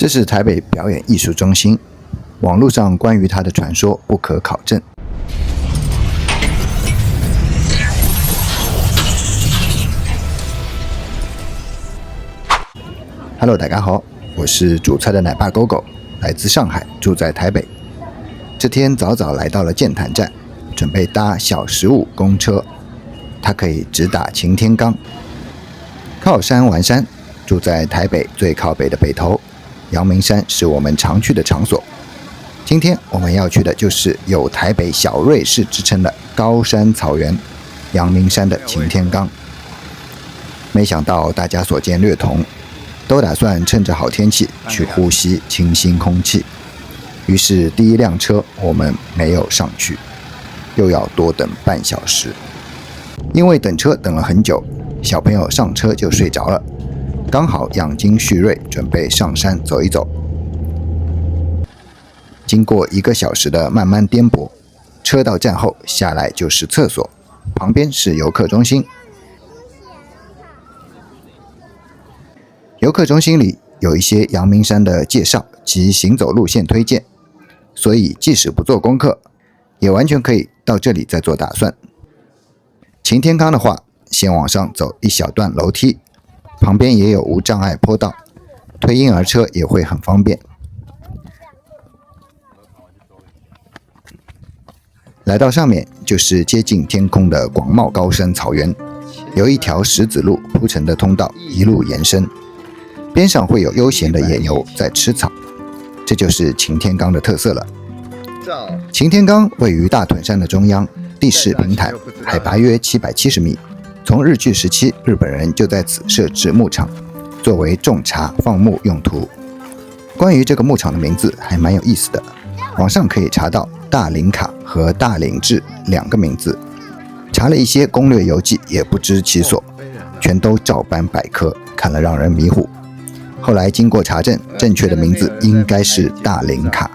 这是台北表演艺术中心，网络上关于它的传说不可考证。Hello， 大家好，我是煮菜的奶爸狗狗，来自上海，住在台北。这天早早来到了剑潭站，准备搭小15公车，它可以直达擎天岗。靠山玩山，住在台北最靠北的北投，阳明山是我们常去的场所。今天我们要去的就是有台北小瑞士之称的高山草原，阳明山的擎天岗。没想到大家所见略同，都打算趁着好天气去呼吸清新空气。于是第一辆车我们没有上去，又要多等半小时。因为等车等了很久，小朋友上车就睡着了，刚好养精蓄锐，准备上山走一走。经过1个小时的慢慢颠簸，车到站后下来就是厕所，旁边是游客中心。游客中心里有一些阳明山的介绍及行走路线推荐，所以即使不做功课，也完全可以到这里再做打算。擎天岗的话，先往上走一小段楼梯，旁边也有无障碍坡道，推婴儿车也会很方便。来到上面就是接近天空的广袤高山草原，有一条石子路铺成的通道一路延伸，边上会有悠闲的野牛在吃草，这就是擎天岗的特色了。擎天岗位于大屯山的中央，地势平坦，海拔约770米。从日据时期，日本人就在此设置牧场，作为种茶放牧用途。关于这个牧场的名字还蛮有意思的，网上可以查到大林卡和大林治2个名字，查了一些攻略游记也不知其所，全都照搬百科，看了让人迷糊。后来经过查证，正确的名字应该是大林卡。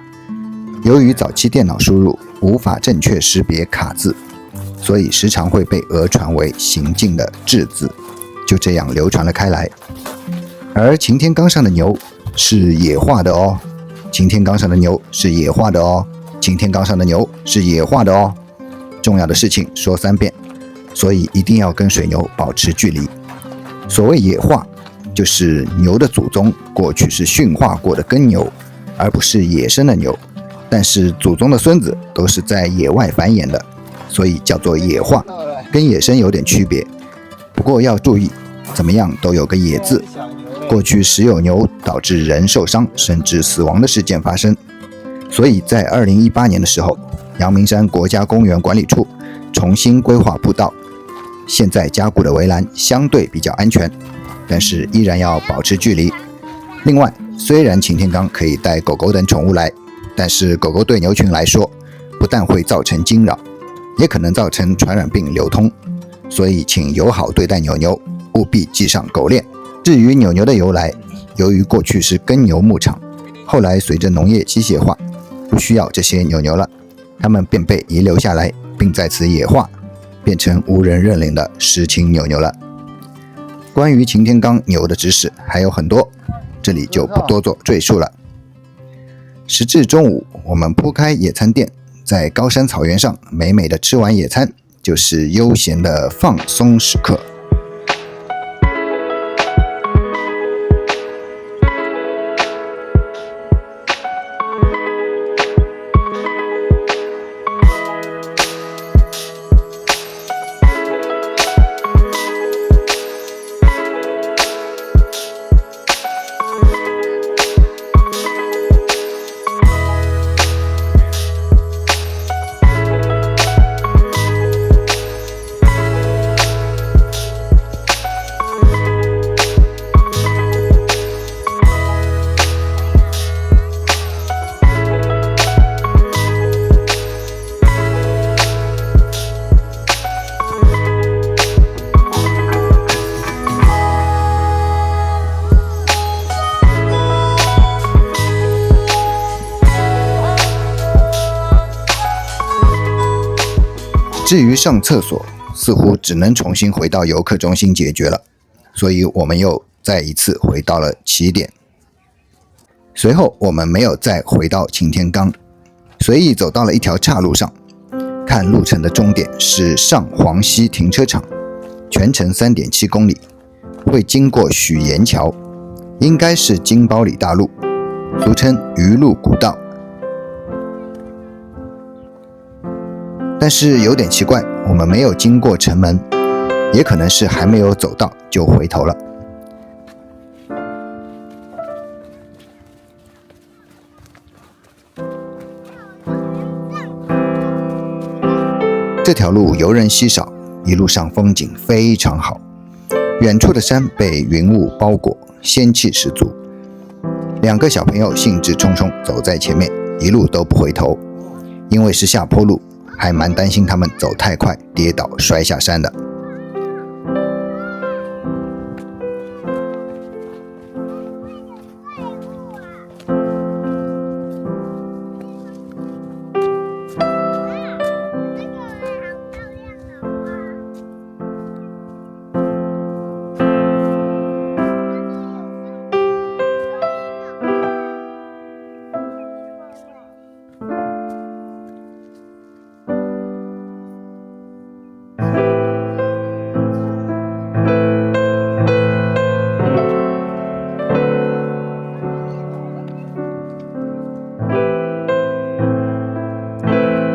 由于早期电脑输入无法正确识别卡字，所以时常会被讹传为行进的治字，就这样流传了开来。而擎天岗上的牛是野化的哦，擎天岗上的牛是野化的哦，擎天岗上的牛是野化的哦。重要的事情说3遍，所以一定要跟水牛保持距离。所谓野化，就是牛的祖宗过去是驯化过的耕牛，而不是野生的牛，但是祖宗的孙子都是在野外繁衍的，所以叫做野化，跟野生有点区别。不过要注意，怎么样都有个野字。过去时有牛导致人受伤甚至死亡的事件发生，所以在2018年的时候，阳明山国家公园管理处重新规划步道，现在加固的围栏相对比较安全，但是依然要保持距离。另外，虽然擎天岗可以带狗狗等宠物来，但是狗狗对牛群来说，不但会造成惊扰，也可能造成传染病流通，所以请友好对待牛牛，务必系上狗链。至于牛牛的由来，由于过去是耕牛牧场，后来随着农业机械化，不需要这些牛牛了，它们便被遗留下来，并在此野化，变成无人认领的失亲牛牛了。关于擎天岗牛的知识还有很多，这里就不多做赘述了。时至中午，我们铺开野餐垫，在高山草原上美美的吃完野餐，就是悠闲的放松时刻。至于上厕所，似乎只能重新回到游客中心解决了，所以我们又再一次回到了起点。随后我们没有再回到擎天岗，随意走到了一条岔路上，看路程的终点是上黄溪停车场，全程3.7公里，会经过许岩桥，应该是金包里大路，俗称鱼路古道。但是有点奇怪，我们没有经过城门，也可能是还没有走到就回头了。这条路游人稀少，一路上风景非常好，远处的山被云雾包裹，仙气十足。2个小朋友兴致冲冲走在前面，一路都不回头，因为是下坡路，还蛮担心他们走太快跌倒摔下山的。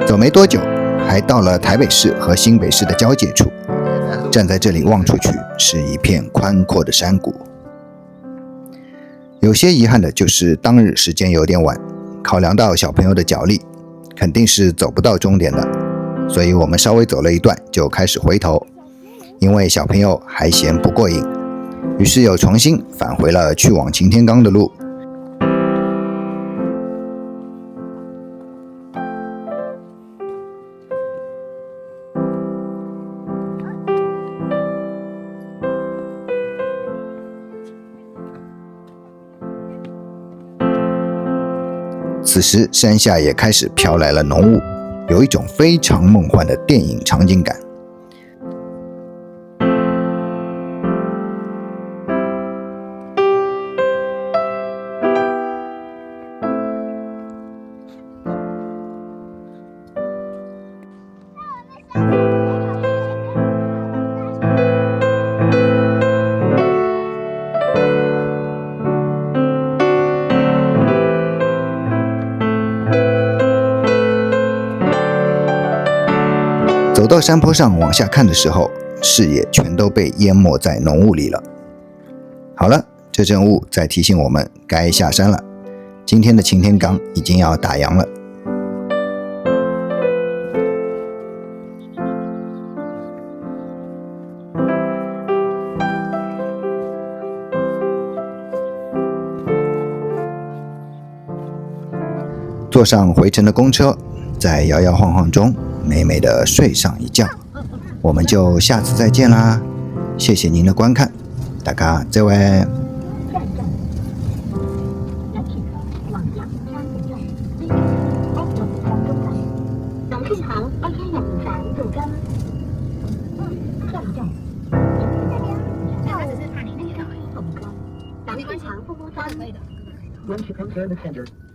走没多久，还到了台北市和新北市的交界处。站在这里望出去，是一片宽阔的山谷。有些遗憾的就是当日时间有点晚，考量到小朋友的脚力，肯定是走不到终点的，所以我们稍微走了一段就开始回头，因为小朋友还嫌不过瘾，于是又重新返回了去往擎天岗的路。此时山下也开始飘来了浓雾，有一种非常梦幻的电影场景感。走到山坡上往下看的时候，视野全都被淹没在浓雾里了。好了，这阵雾在提醒我们该下山了。今天的擎天岗已经要打烊了。坐上回程的公车，在摇摇晃晃中美美的睡上一觉，我们就下次再见啦！谢谢您的观看，大家再会。没关系，可以的。